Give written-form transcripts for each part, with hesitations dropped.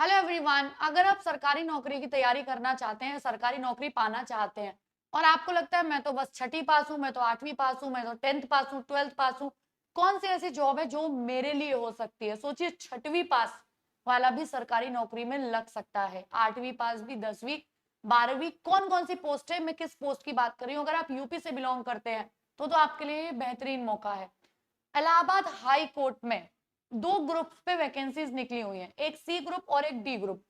Hello everyone, अगर आप सरकारी नौकरी की तैयारी करना चाहते हैं, सरकारी नौकरी पाना चाहते हैं और आपको लगता है मैं तो बस छठी पास हूं, मैं तो 8वीं पास हूं, मैं तो 10th पास हूं, 12th पास हूं, कौन सी ऐसी जॉब है जो मेरे लिए हो सकती है? सोचिए, 6वीं पास वाला भी सरकारी नौकरी में लग सकता है, 8वीं पास भी, 10वीं, 12वीं, कौन कौन सी पोस्ट है, मैं किस पोस्ट की बात कर रही हूँ। अगर आप यूपी से बिलोंग करते हैं तो आपके लिए बेहतरीन मौका है। इलाहाबाद हाई कोर्ट में दो ग्रुप्स पे वैकेंसीज निकली हुई हैं, एक सी ग्रुप और एक डी ग्रुप।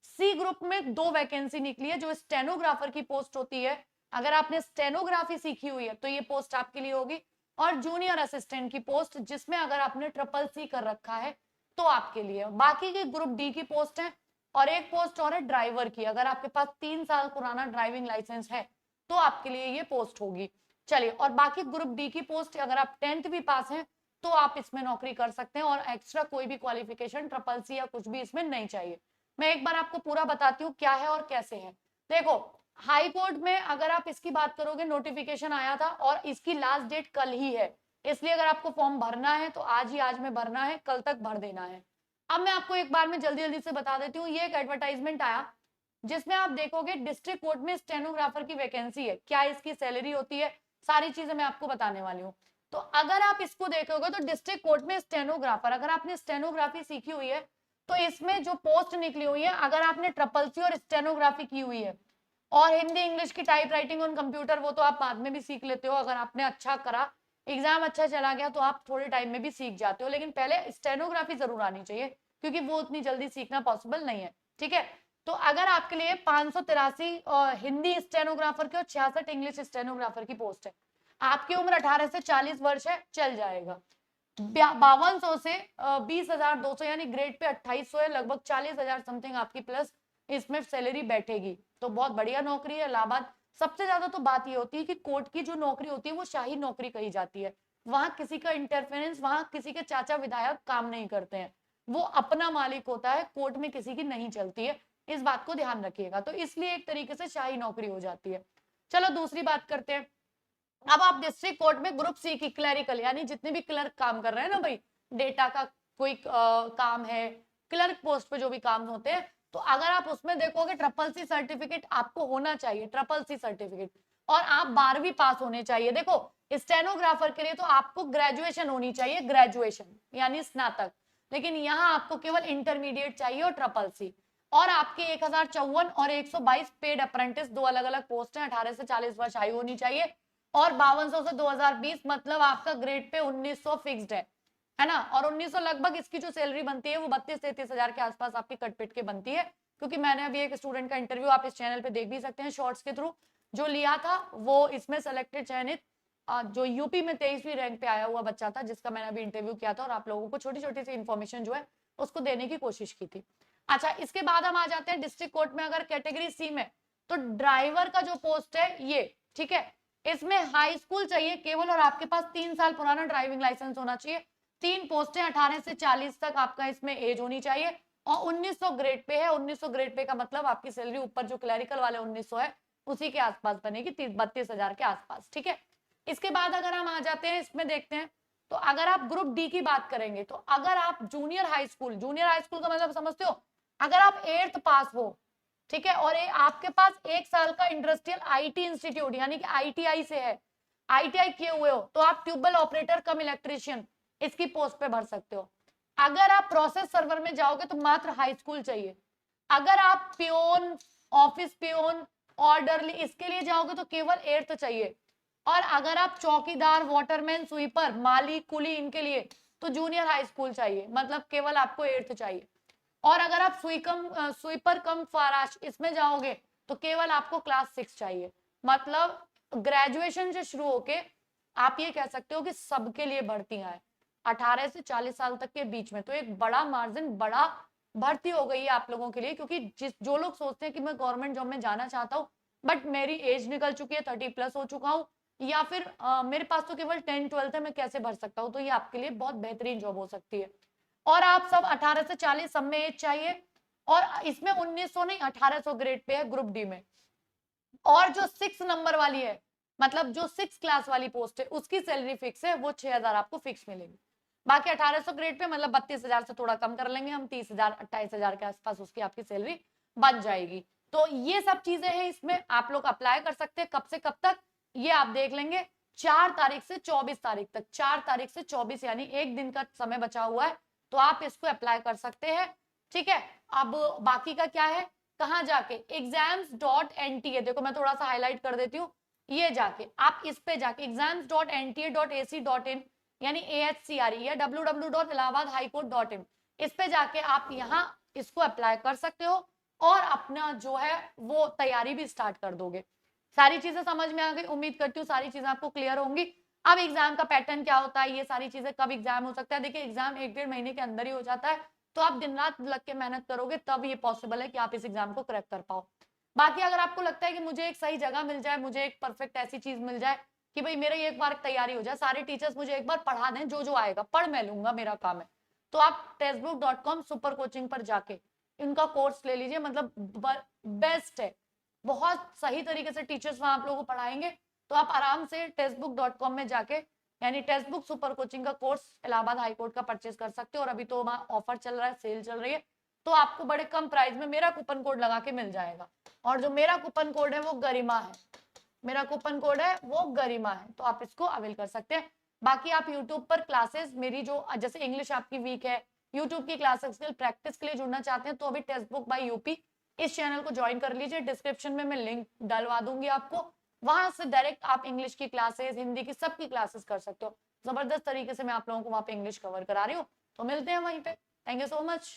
सी ग्रुप में दो वैकेंसी निकली है जो स्टेनोग्राफर की पोस्ट होती है। अगर आपने स्टेनोग्राफी सीखी हुई है तो ये पोस्ट आपके लिए होगी। और जूनियर असिस्टेंट की पोस्ट जिसमें अगर आपने ट्रिपल सी कर रखा है तो आपके लिए। बाकी की ग्रुप डी की पोस्ट है और एक पोस्ट और है ड्राइवर की। अगर आपके पास 3 साल पुराना ड्राइविंग लाइसेंस है तो आपके लिए ये पोस्ट होगी। चलिए, और बाकी ग्रुप डी की पोस्ट अगर आप 10th भी पास हैं तो आप इसमें नौकरी कर सकते हैं और एक्स्ट्रा कोई भी क्वालिफिकेशन, ट्रिपल सी या कुछ भी इसमें नहीं चाहिए। मैं एक बार आपको पूरा बताती हूँ क्या है और कैसे है। देखो, हाई कोर्ट में अगर आप इसकी बात करोगे, नोटिफिकेशन आया था और इसकी लास्ट डेट कल ही है, इसलिए अगर आपको फॉर्म भरना है तो आज ही आज में भरना है, कल तक भर देना है। अब मैं आपको एक बार में जल्दी जल्दी से बता देती हूँ। ये एक एडवर्टाइजमेंट आया जिसमें आप देखोगे डिस्ट्रिक्ट कोर्ट में स्टेनोग्राफर की वैकेंसी है, क्या इसकी सैलरी होती है, सारी चीजें मैं आपको बताने वाली हूँ। तो अगर आप इसको देखोगे तो डिस्ट्रिक्ट कोर्ट में स्टेनोग्राफर, अगर आपने स्टेनोग्राफी सीखी हुई है तो इसमें जो पोस्ट निकली हुई है, अगर आपने ट्रिपल सी और स्टेनोग्राफी की हुई है और हिंदी इंग्लिश की टाइप राइटिंग ऑन कंप्यूटर, वो तो आप बाद में भी सीख लेते हो। अगर आपने अच्छा करा, एग्जाम अच्छा चला गया तो आप थोड़े टाइम में भी सीख जाते हो, लेकिन पहले स्टेनोग्राफी जरूर आनी चाहिए क्योंकि वो उतनी जल्दी सीखना पॉसिबल नहीं है। ठीक है, तो अगर आपके लिए 583 हिंदी स्टेनोग्राफर की और 66 इंग्लिश स्टेनोग्राफर की पोस्ट है, आपकी उम्र 18 से 40 वर्ष है, चल जाएगा। 5200 से 20,200 यानी ग्रेड पे 2800 है, लगभग 40,000 समथिंग आपकी प्लस इसमें सैलरी बैठेगी। तो बहुत बढ़िया नौकरी है इलाहाबाद। सबसे ज्यादा तो बात ये होती है कि कोर्ट की जो नौकरी होती है वो शाही नौकरी कही जाती है। वहां किसी का इंटरफेरेंस, वहां किसी के चाचा विधायक काम नहीं करते हैं, वो अपना मालिक होता है, कोर्ट में किसी की नहीं चलती है। इस बात को ध्यान रखिएगा। तो इसलिए एक तरीके से शाही नौकरी हो जाती है। चलो दूसरी बात करते हैं। अब आप डिस्ट्रिक्ट कोर्ट में ग्रुप सी की क्लरिकल, यानी जितने भी क्लर्क काम कर रहे हैं ना भाई, डेटा का कोई काम है, क्लर्क पोस्ट पे जो भी काम होते हैं, तो अगर आप उसमें देखोगे ट्रिपल सी सर्टिफिकेट आपको होना चाहिए, ट्रिपल सी सर्टिफिकेट, और आप 12वीं पास होने चाहिए। देखो, स्टेनोग्राफर के लिए तो आपको ग्रेजुएशन होनी चाहिए, ग्रेजुएशन यानी स्नातक, लेकिन यहाँ आपको केवल इंटरमीडिएट चाहिए और ट्रिपल सी। और आपके 1054 और 122 पेड अप्रेंटिस, दो अलग अलग पोस्ट हैं, 18 से 40 वर्ष आयु होनी चाहिए। और 5200 से 2020 मतलब आपका ग्रेड पे 1900 फिक्स्ड है ना। और 1900 लगभग इसकी जो सैलरी बनती है वो 32-33 हजार के आसपास आपकी कटपिट के बनती है। क्योंकि मैंने अभी एक स्टूडेंट का इंटरव्यू आप इस चैनल पे देख भी सकते हैं शॉर्ट्स के थ्रू, जो लिया था वो इसमें सेलेक्टेड, चयनित, जो यूपी में 23वीं रैंक पे आया हुआ बच्चा था, जिसका मैंने अभी इंटरव्यू किया था और आप लोगों को छोटी छोटी सी इन्फॉर्मेशन जो है उसको देने की कोशिश की थी। अच्छा, इसके बाद हम आ जाते हैं डिस्ट्रिक्ट कोर्ट में। अगर कैटेगरी सी में तो ड्राइवर का जो पोस्ट है ये, ठीक है, इसमें हाई स्कूल चाहिए केवल और आपके पास 3 साल पुराना ड्राइविंग लाइसेंस होना चाहिए। 3 पोस्टें, 18 से 40 तक आपका इसमें एज होनी चाहिए और 1900 ग्रेड पे है। 1900 ग्रेड पे का मतलब आपकी सैलरी ऊपर जो क्लरिकल वाले 1900 है उसी के आसपास बनेगी, 32,000 के आसपास। ठीक है, इसके बाद अगर हम आ जाते हैं इसमें देखते हैं, तो अगर आप ग्रुप डी की बात करेंगे तो अगर आप junior high school, junior high school का मतलब समझते हो, अगर आप 8th पास हो, ठीक है, और आपके पास 1 साल का इंडस्ट्रियल आईटी इंस्टीट्यूट यानी कि आईटीआई से है, आईटीआई किए हुए हो, तो आप ट्यूबवेल ऑपरेटर कम इलेक्ट्रिशियन इसकी पोस्ट पे भर सकते हो। अगर आप प्रोसेस सर्वर में जाओगे तो मात्र हाई स्कूल चाहिए। अगर आप पियोन, ऑफिस पियोन, ऑर्डरली इसके लिए जाओगे तो केवल 8th चाहिए। और अगर आप चौकीदार, वाटरमैन, स्वीपर, माली, कुली इनके लिए तो जूनियर हाई स्कूल चाहिए, मतलब केवल आपको 8th चाहिए। और अगर आप स्वीपर कम फराश इसमें जाओगे तो केवल आपको क्लास 6 चाहिए। मतलब ग्रेजुएशन से शुरू होके आप ये कह सकते हो कि सबके लिए भर्तियां है 18 से 40 साल तक के बीच में। तो एक बड़ा मार्जिन, बड़ा भर्ती हो गई है आप लोगों के लिए, क्योंकि जो लोग सोचते हैं कि मैं गवर्नमेंट जॉब में जाना चाहता हूँ बट मेरी एज निकल चुकी है, 30+ हो चुका हूँ, या फिर मेरे पास तो केवल 10th-12th है, मैं कैसे भर सकता हूँ, तो ये आपके लिए बहुत बेहतरीन जॉब हो सकती है। और आप सब 18 से 40 सब में एज चाहिए और इसमें 1900 नहीं 1800 ग्रेड पे है ग्रुप डी में। और जो 6 नंबर वाली है, मतलब जो 6 क्लास वाली पोस्ट है, उसकी सैलरी फिक्स है, वो 6000 आपको फिक्स मिलेगी। बाकी 1800 ग्रेड पे मतलब 32,000 से थोड़ा कम कर लेंगे हम, 30,000 28,000 के आसपास उसकी आपकी सैलरी बन जाएगी। तो ये सब चीजें हैं, इसमें आप लोग अप्लाई कर सकते हैं। कब से कब तक ये आप देख लेंगे, 4 तारीख से 24 तारीख तक, 4 तारीख से 24 यानी एक दिन का समय बचा हुआ है, तो आप इसको अप्लाई कर सकते हैं। ठीक है, अब बाकी का क्या है, कहां जाके, exams.nta, देखो मैं थोड़ा सा हाईलाइट कर देती हूँ, ये जाके आप इस पे जाके exams.nta.ac.in यानी AHCRE या www.allahabadhighcourt.in, इस पे जाके आप यहाँ इसको अप्लाई कर सकते हो और अपना जो है वो तैयारी भी स्टार्ट कर दोगे। सारी चीजें समझ में आ गई, उम्मीद करती हूँ सारी चीजें आपको क्लियर होंगी। अब एग्जाम का पैटर्न क्या होता है, ये सारी चीजें, कब एग्जाम हो सकता है, देखिए एग्जाम 1-1.5 महीने के अंदर ही हो जाता है, तो आप दिन रात लग के मेहनत करोगे तब ये पॉसिबल है कि आप इस एग्जाम को क्रैक कर पाओ। बाकी अगर आपको लगता है कि मुझे एक सही जगह मिल जाए, मुझे एक परफेक्ट ऐसी चीज मिल जाए कि भाई मेरा एक बार तैयारी हो जाए, सारे टीचर्स मुझे एक बार पढ़ा दें, जो जो आएगा पढ़ मैं लूंगा, मेरा काम है, तो आप टेक्स्टबुक.com सुपर कोचिंग पर जाके इनका कोर्स ले लीजिए। मतलब बेस्ट है, बहुत सही तरीके से टीचर्स वहां आप लोगों को पढ़ाएंगे, तो आप आराम से टेक्स्टबुक.com में जाके यानी टेक्स्टबुक सुपर कोचिंग का कोर्स इलाहाबाद हाईकोर्ट का परचेज कर सकते हो। और अभी तो वहां ऑफर चल रहा है, सेल चल रही है, तो आपको बड़े कम प्राइस में मेरा कूपन कोड लगा के मिल जाएगा। और जो मेरा कूपन कोड है वो गरिमा है, मेरा कूपन कोड है वो गरिमा है, तो आप इसको अवेल कर सकते हैं। बाकी आप यूट्यूब पर क्लासेस मेरी जो, जैसे इंग्लिश आपकी वीक है, यूट्यूब की क्लासेस के प्रैक्टिस के लिए जुड़ना चाहते हैं, तो अभी टेक्स्ट बुक बाय यूपी इस चैनल को ज्वाइन कर लीजिए। डिस्क्रिप्शन में मैं लिंक डलवा दूंगी आपको, वहां से डायरेक्ट आप इंग्लिश की क्लासेस, हिंदी की सबकी क्लासेस कर सकते हो। जबरदस्त तरीके से मैं आप लोगों को वहां पे इंग्लिश कवर करा रही हूँ, तो मिलते हैं वहीं पे। Thank you so much.